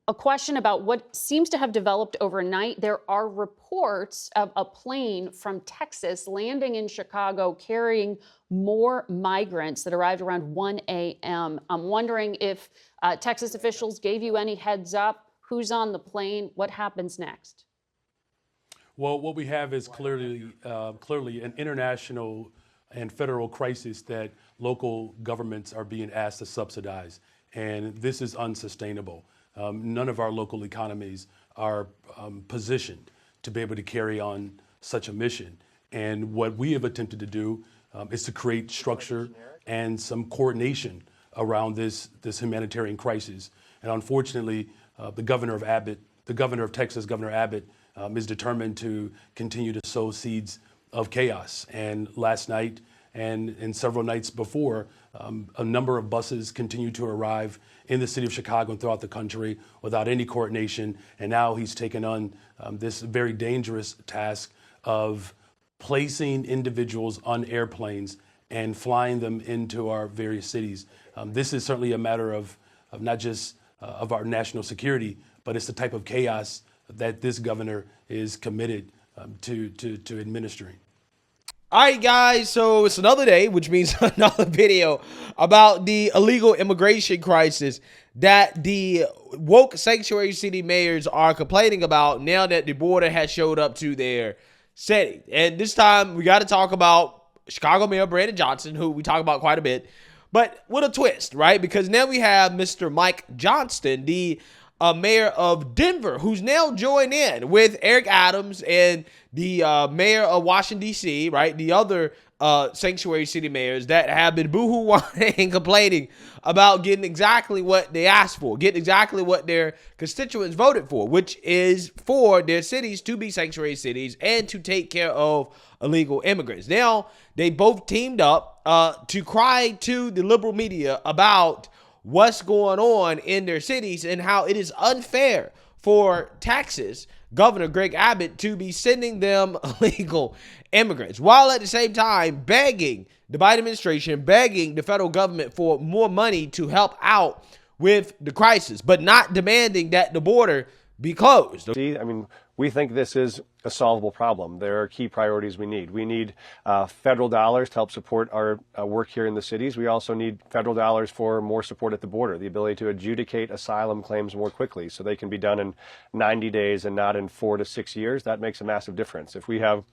a question about what seems to have developed overnight. There are reports of a plane from Texas landing in Chicago carrying more migrants that arrived around 1 a.m. I'm wondering if Texas officials gave you any heads up. Who's on the plane? What happens next? Well, what we have is clearly an international and federal crisis that local governments are being asked to subsidize, and this is unsustainable. None of our local economies are positioned to be able to carry on such a mission. And what we have attempted to do is to create structure and some coordination around this humanitarian crisis. And unfortunately, the governor of Texas, Governor Abbott, is determined to continue to sow seeds of chaos. And last night and several nights before, a number of buses continue to arrive in the city of Chicago and throughout the country without any coordination. And now he's taken on this very dangerous task of placing individuals on airplanes and flying them into our various cities. This is certainly a matter of not just of our national security, but it's the type of chaos that this governor is committed to administering. All right, guys, so it's another day, which means another video about the illegal immigration crisis that the woke sanctuary city mayors are complaining about now that the border has showed up to their city. And this time, we got to talk about Chicago Mayor Brandon Johnston, who we talk about quite a bit, but with a twist, right? Because now we have Mr. Mike Johnston, the mayor of Denver, who's now joined in with Eric Adams and the mayor of Washington, D.C., right? The other sanctuary city mayors that have been boo-hoo and complaining about getting exactly what they asked for, getting exactly what their constituents voted for, which is for their cities to be sanctuary cities and to take care of illegal immigrants. Now, they both teamed up to cry to the liberal media about what's going on in their cities and how it is unfair for Texas Governor Greg Abbott to be sending them illegal immigrants, while at the same time begging the Biden administration, begging the federal government for more money to help out with the crisis, but not demanding that the border be closed. I mean, we think this is a solvable problem. There are key priorities we need. We need federal dollars to help support our work here in the cities. We also need federal dollars for more support at the border, the ability to adjudicate asylum claims more quickly so they can be done in 90 days and not in 4 to 6 years. That makes a massive difference. If we have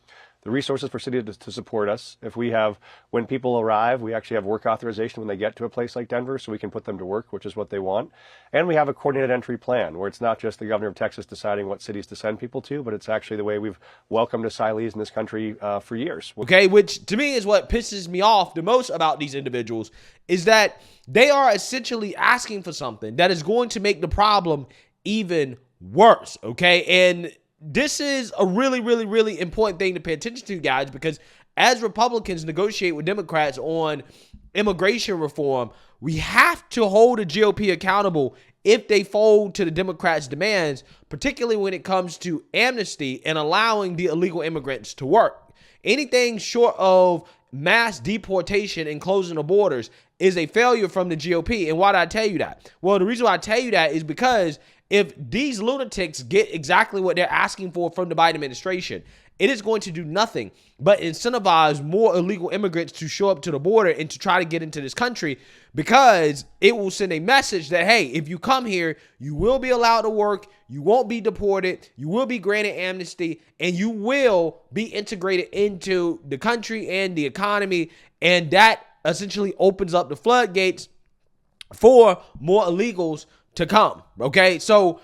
the resources for cities to support us, if we have, when people arrive, we actually have work authorization when they get to a place like Denver so we can put them to work, which is what they want. And we have a coordinated entry plan where it's not just the governor of Texas deciding what cities to send people to, but it's actually the way we've welcomed asylees in this country for years. Okay, which to me is what pisses me off the most about these individuals is that they are essentially asking for something that is going to make the problem even worse, okay? And this is a really, really, really important thing to pay attention to, guys, because as Republicans negotiate with Democrats on immigration reform, we have to hold the GOP accountable if they fold to the Democrats' demands, particularly when it comes to amnesty and allowing the illegal immigrants to work. Anything short of mass deportation and closing the borders is a failure from the GOP. And why did I tell you that? Well, the reason why I tell you that is because if these lunatics get exactly what they're asking for from the Biden administration, it is going to do nothing but incentivize more illegal immigrants to show up to the border and to try to get into this country, because it will send a message that, hey, if you come here, you will be allowed to work, you won't be deported, you will be granted amnesty, and you will be integrated into the country and the economy. And that essentially opens up the floodgates for more illegals to come. Okay, so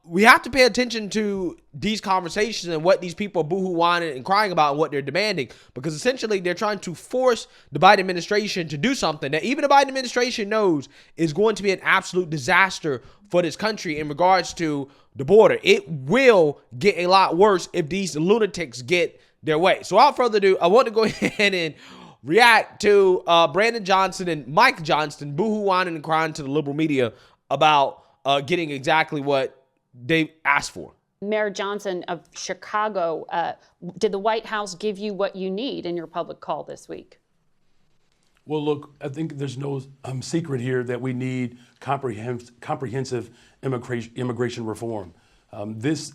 we have to pay attention to these conversations and what these people are boohoo whining and crying about and what they're demanding, because essentially they're trying to force the Biden administration to do something that even the Biden administration knows is going to be an absolute disaster for this country in regards to the border. It will get a lot worse if these lunatics get their way. So without further ado, I want to go ahead and react to Brandon Johnston and Mike Johnston boohoo whining and crying to the liberal media about getting exactly what they asked for. Mayor Johnston of Chicago, did the White House give you what you need in your public call this week? Well, look, I think there's no secret here that we need comprehensive immigration reform. This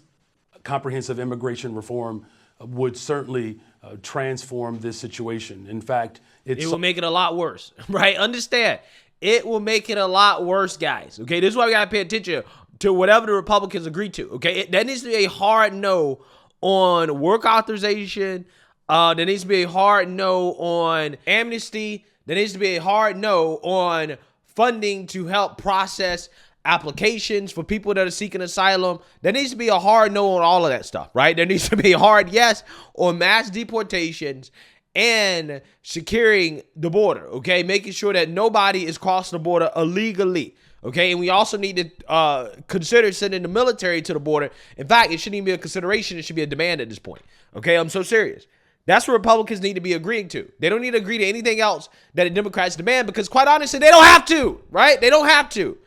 comprehensive immigration reform would certainly transform this situation. In fact, it will make it a lot worse, right? Understand, it will make it a lot worse, guys. Okay, this is why we gotta pay attention to whatever the Republicans agree to. Okay, that needs to be a hard no on work authorization. There needs to be a hard no on amnesty. There needs to be a hard no on funding to help process applications for people that are seeking asylum. There needs to be a hard no on all of that stuff, right? There needs to be a hard yes on mass deportations and securing the border, okay? Making sure that nobody is crossing the border illegally, okay? And we also need to consider sending the military to the border. In fact, it shouldn't even be a consideration. It should be a demand at this point, okay? I'm so serious. That's what Republicans need to be agreeing to. They don't need to agree to anything else that the Democrats demand because, quite honestly, they don't have to, right? They don't have to,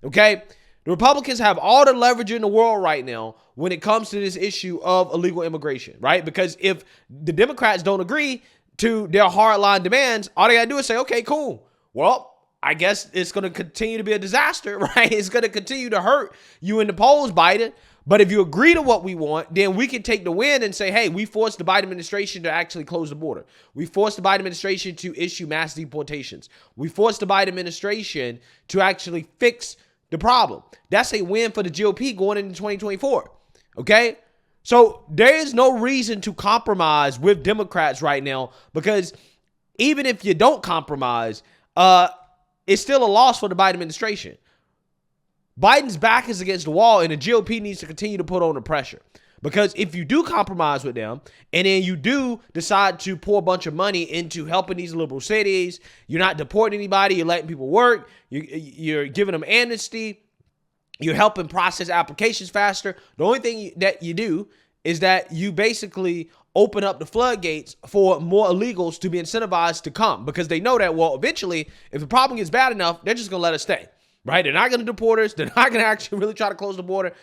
okay? The Republicans have all the leverage in the world right now when it comes to this issue of illegal immigration, right? Because if the Democrats don't agree to their hardline demands, all they got to do is say, okay, cool. Well, I guess it's going to continue to be a disaster, right? It's going to continue to hurt you in the polls, Biden. But if you agree to what we want, then we can take the win and say, hey, we forced the Biden administration to actually close the border. We forced the Biden administration to issue mass deportations. We forced the Biden administration to actually fix the problem. That's a win for the GOP going into 2024, okay? So there is no reason to compromise with Democrats right now because even if you don't compromise, it's still a loss for the Biden administration. Biden's back is against the wall, and the GOP needs to continue to put on the pressure. Because if you do compromise with them, and then you do decide to pour a bunch of money into helping these liberal cities, you're not deporting anybody, you're letting people work, you're giving them amnesty, you're helping process applications faster. The only thing that you do is that you basically open up the floodgates for more illegals to be incentivized to come because they know that, well, eventually, if the problem gets bad enough, they're just going to let us stay. Right? They're not going to deport us. They're not going to actually really try to close the border.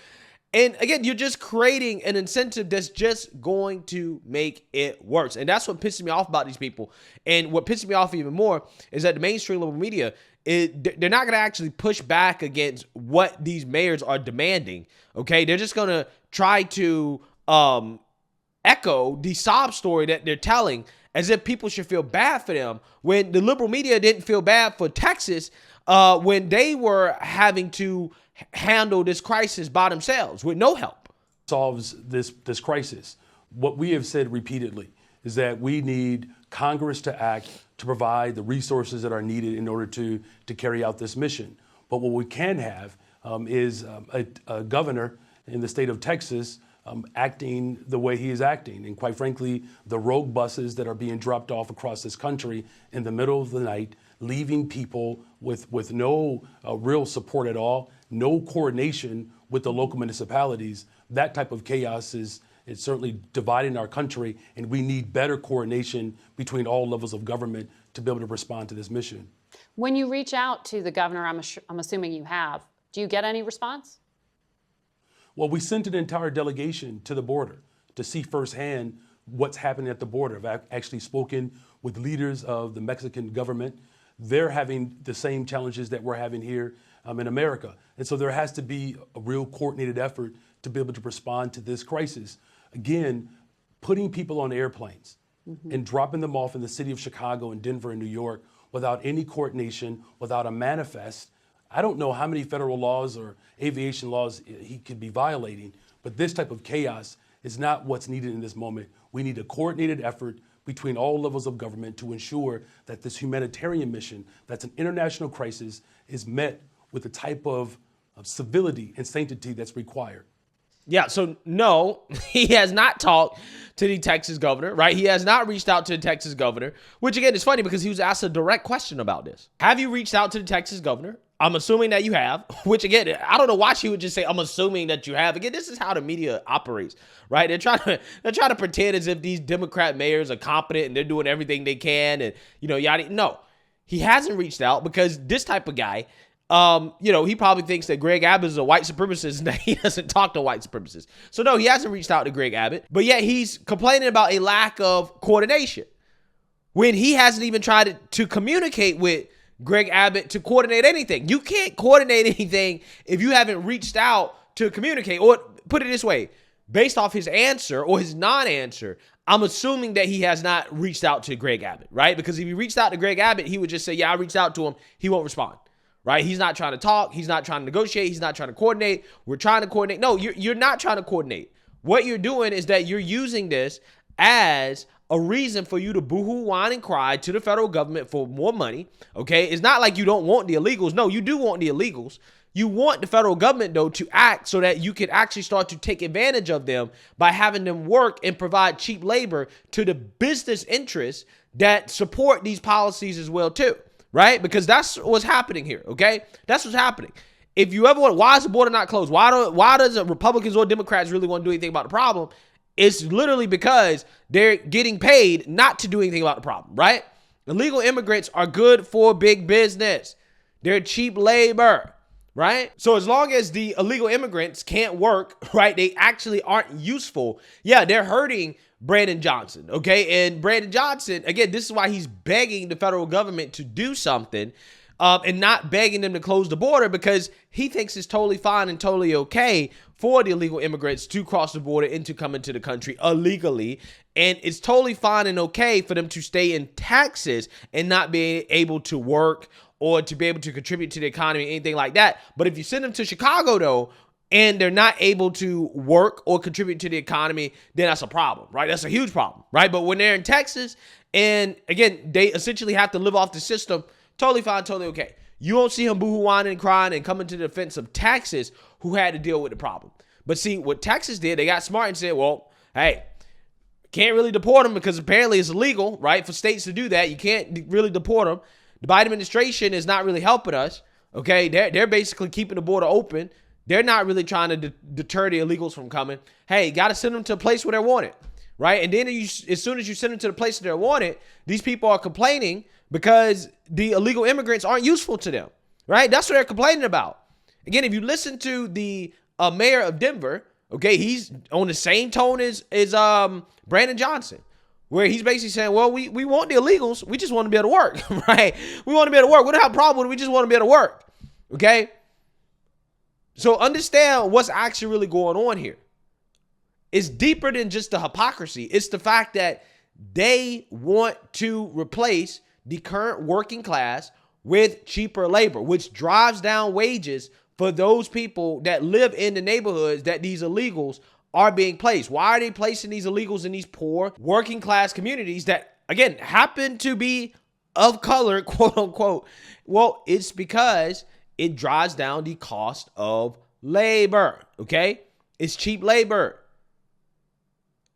And again, you're just creating an incentive that's just going to make it worse. And that's what pisses me off about these people. And what pisses me off even more is that the mainstream liberal media, they're not going to actually push back against what these mayors are demanding. Okay? They're just going to try to echo the sob story that they're telling as if people should feel bad for them when the liberal media didn't feel bad for Texas when they were having to handle this crisis by themselves with no help. Solves this crisis. What we have said repeatedly is that we need Congress to act to provide the resources that are needed in order to carry out this mission. But what we can have is a governor in the state of Texas acting the way he is acting. And quite frankly, the rogue buses that are being dropped off across this country in the middle of the night, leaving people with no real support at all, no coordination with the local municipalities. That type of chaos is certainly dividing our country, and we need better coordination between all levels of government to be able to respond to this mission. When you reach out to the governor, I'm assuming you have, do you get any response? Well, we sent an entire delegation to the border to see firsthand what's happening at the border. I've actually spoken with leaders of the Mexican government. They're having the same challenges that we're having here in America. And so there has to be a real coordinated effort to be able to respond to this crisis. Again, putting people on airplanes and dropping them off in the city of Chicago and Denver and New York without any coordination, without a manifest. I don't know how many federal laws or aviation laws he could be violating, but this type of chaos is not what's needed in this moment. We need a coordinated effort between all levels of government to ensure that this humanitarian mission, that's an international crisis, is met with the type of civility and sanctity that's required. Yeah, so no, he has not talked to the Texas governor, right? He has not reached out to the Texas governor, which again is funny because he was asked a direct question about this. Have you reached out to the Texas governor? I'm assuming that you have, which again, I don't know why she would just say, I'm assuming that you have. Again, this is how the media operates, right? They're trying to pretend as if these Democrat mayors are competent and they're doing everything they can and, yada. No, he hasn't reached out because this type of guy, he probably thinks that Greg Abbott is a white supremacist and that he doesn't talk to white supremacists. So no, he hasn't reached out to Greg Abbott, but yet he's complaining about a lack of coordination. when he hasn't even tried to communicate with Greg Abbott to coordinate anything. You can't coordinate anything if you haven't reached out to communicate. Or put it this way, based off his answer or his non-answer, I'm assuming that he has not reached out to Greg Abbott, right? Because if he reached out to Greg Abbott, he would just say, yeah, I reached out to him. He won't respond, right? He's not trying to talk. He's not trying to negotiate. He's not trying to coordinate. We're trying to coordinate. No, you're not trying to coordinate. What you're doing is that you're using this as a reason for you to boohoo, whine, and cry to the federal government for more money, okay? It's not like you don't want the illegals. No, you do want the illegals. You want the federal government, though, to act so that you can actually start to take advantage of them by having them work and provide cheap labor to the business interests that support these policies as well, too, right? Because that's what's happening here, okay? That's what's happening. If you ever want, why is the border not closed? Why does Republicans or Democrats really want to do anything about the problem? It's literally because they're getting paid not to do anything about the problem, right? Illegal immigrants are good for big business. They're cheap labor, right? So as long as the illegal immigrants can't work, right, they actually aren't useful. Yeah, they're hurting Brandon Johnson, okay? And Brandon Johnson, again, this is why he's begging the federal government to do something and not begging them to close the border, because he thinks it's totally fine and totally okay for the illegal immigrants to cross the border and to come into the country illegally. And it's totally fine and okay for them to stay in Texas and not be able to work or to be able to contribute to the economy, anything like that. But if you send them to Chicago, though, and they're not able to work or contribute to the economy, then that's a problem, right? That's a huge problem, right? But when they're in Texas, and again, they essentially have to live off the system, totally fine, totally okay. You won't see him boohoo, whining, and crying and coming to the defense of Texas, who had to deal with the problem. But see, what Texas did, they got smart and said, well, hey, can't really deport them because apparently it's illegal, right, for states to do that. You can't really deport them. The Biden administration is not really helping us, okay? They're basically keeping the border open. They're not really trying to deter the illegals from coming. Hey, you got to send them to a place where they're wanted, right? And then as soon as you send them to the place where they're wanted, these people are complaining because the illegal immigrants aren't useful to them, right? That's what they're complaining about. Again, if you listen to the mayor of Denver, okay, he's on the same tone as Brandon Johnson, where he's basically saying, well, we want the illegals. We just want to be able to work, right? We want to be able to work. We don't have a problem with it. We just want to be able to work, okay? So understand what's actually really going on here. It's deeper than just the hypocrisy. It's the fact that they want to replace the current working class with cheaper labor, which drives down wages for those people that live in the neighborhoods that these illegals are being placed. Why are they placing these illegals in these poor working class communities that, again, happen to be of color, quote unquote? Well, it's because it drives down the cost of labor, okay? It's cheap labor.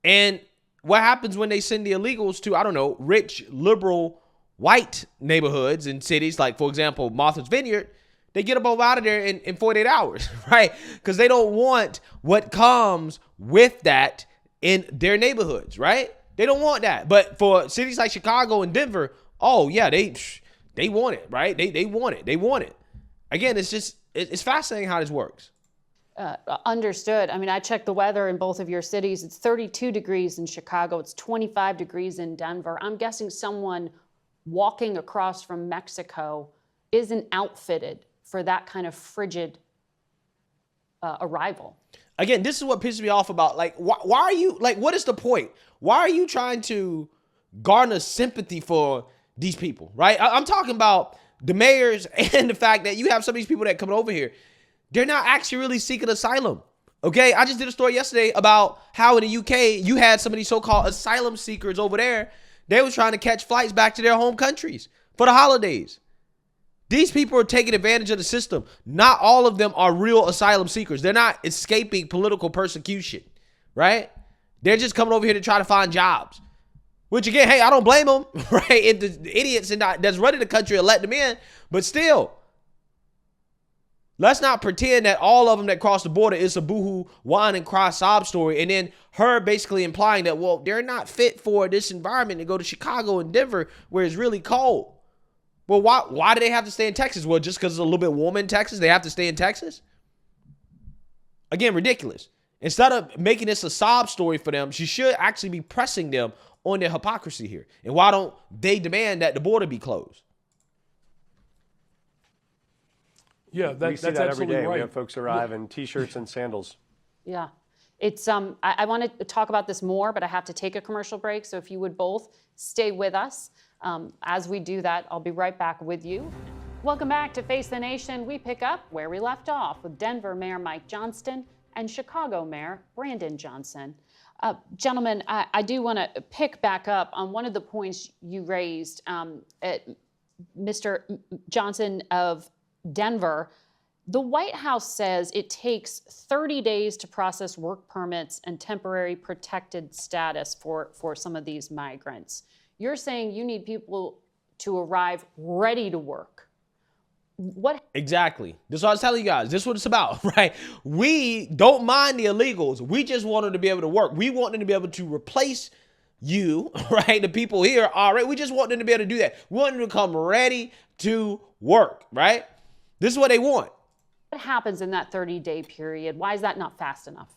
And what happens when they send the illegals to, I don't know, rich, liberal, white neighborhoods and cities, like, for example, Martha's Vineyard? They get them all out of there in 48 hours, right? Because they don't want what comes with that in their neighborhoods, right? They don't want that. But for cities like Chicago and Denver, oh, yeah, they want it, right? They want it. They want it. Again, it's fascinating how this works. Understood. I mean, I checked the weather in both of your cities. It's 32 degrees in Chicago. It's 25 degrees in Denver. I'm guessing someone walking across from Mexico isn't outfitted for that kind of frigid arrival. Again, this is what pisses me off about, like, why are you, like, what is the point? Why are you trying to garner sympathy for these people, right? I'm talking about the mayors and the fact that you have some of these people that come over here. They're not actually really seeking asylum, okay? I just did a story yesterday about how in the UK, you had some of these so-called asylum seekers over there. They were trying to catch flights back to their home countries for the holidays. These people are taking advantage of the system. Not all of them are real asylum seekers. They're not escaping political persecution, right? They're just coming over here to try to find jobs. Which, again, hey, I don't blame them, right? If the idiots that's running the country are letting them in. But still, let's not pretend that all of them that cross the border is a boohoo, whine, and cry sob story. And then her basically implying that, well, they're not fit for this environment to go to Chicago and Denver where it's really cold. Well, why do they have to stay in Texas? Well, just because it's a little bit warm in Texas, they have to stay in Texas? Again, ridiculous. Instead of making this a sob story for them, she should actually be pressing them on their hypocrisy here? And why don't they demand that the border be closed? Yeah, we see that's that every absolutely day. right. We have folks arrive in T-shirts and sandals. Yeah. It's I want to talk about this more, but I have to take a commercial break. So if you would both stay with us. As we do that, I'll be right back with you. Welcome back to Face the Nation. We pick up where we left off with Denver Mayor Mike Johnston and Chicago Mayor Brandon Johnson. Gentlemen, I do want to pick back up on one of the points you raised, Mr. Johnson of Denver. The White House says it takes 30 days to process work permits and temporary protected status for some of these migrants. You're saying you need people to arrive ready to work. What? Exactly. This is what I was telling you guys. This is what it's about, right? We don't mind the illegals. We just want them to be able to work. We want them to be able to replace you, right? The people here are right. We just want them to be able to do that. We want them to come ready to work, right? This is what they want. What happens in that 30-day period? Why is that not fast enough?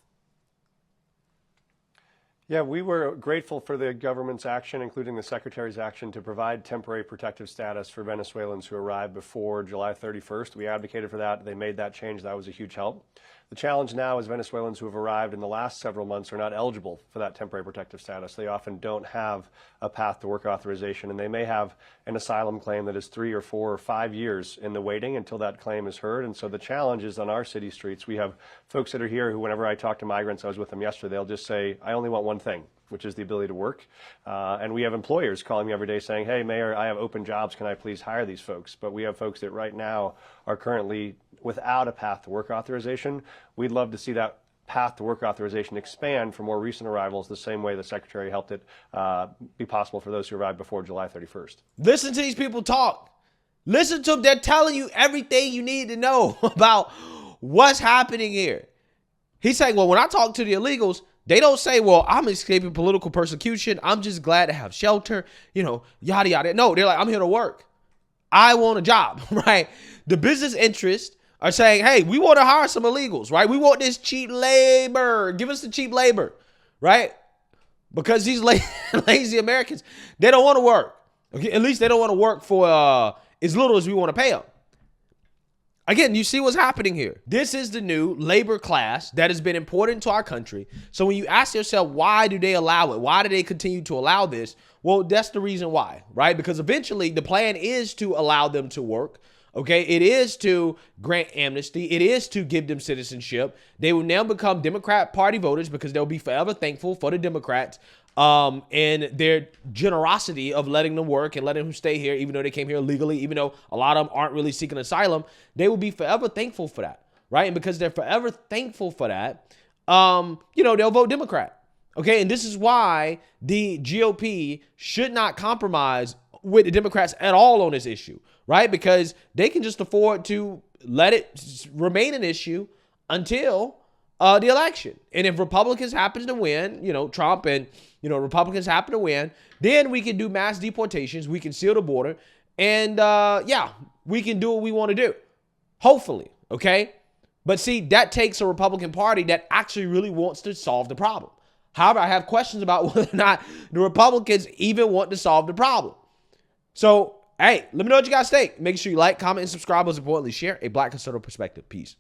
Yeah, we were grateful for the government's action, including the Secretary's action, to provide temporary protective status for Venezuelans who arrived before July 31st. We advocated for that. They made that change. That was a huge help. The challenge now is Venezuelans who have arrived in the last several months are not eligible for that temporary protective status. They often don't have a path to work authorization, and they may have an asylum claim that is 3 or 4 or 5 years in the waiting until that claim is heard. And so the challenge is on our city streets. We have folks that are here who, whenever I talk to migrants, I was with them yesterday, they'll just say, I only want one thing, which is the ability to work. And we have employers calling me every day saying, hey, Mayor, I have open jobs. Can I please hire these folks? But we have folks that right now are currently without a path to work authorization. We'd love to see that path to work authorization expand for more recent arrivals the same way the Secretary helped it be possible for those who arrived before July 31st. Listen to these people talk. Listen to them. They're telling you everything you need to know about what's happening here. He's saying, well, when I talk to the illegals, they don't say, well, I'm escaping political persecution. I'm just glad to have shelter, yada, yada. No, they're like, I'm here to work. I want a job, right? The business interests are saying, hey, we want to hire some illegals, right? We want this cheap labor. Give us the cheap labor, right? Because these lazy Americans, they don't want to work. Okay? At least they don't want to work for as little as we want to pay them. Again, you see what's happening here. This is the new labor class that has been important to our country. So when you ask yourself, why do they allow it? Why do they continue to allow this? Well, that's the reason why, right? Because eventually the plan is to allow them to work. Okay, it is to grant amnesty. It is to give them citizenship. They will now become Democrat Party voters because they'll be forever thankful for the Democrats and their generosity of letting them work and letting them stay here, even though they came here illegally, even though a lot of them aren't really seeking asylum. They will be forever thankful for that, right? And because they're forever thankful for that, they'll vote Democrat. Okay, and this is why the GOP should not compromise with the Democrats at all on this issue, right? Because they can just afford to let it remain an issue until the election. And if Republicans happen to win, Trump and, Republicans happen to win, then we can do mass deportations. We can seal the border. And, we can do what we want to do. Hopefully, okay? But see, that takes a Republican Party that actually really wants to solve the problem. However, I have questions about whether or not the Republicans even want to solve the problem. So, hey, let me know what you guys think. Make sure you like, comment, and subscribe. Most importantly, share a Black conservative perspective. Peace.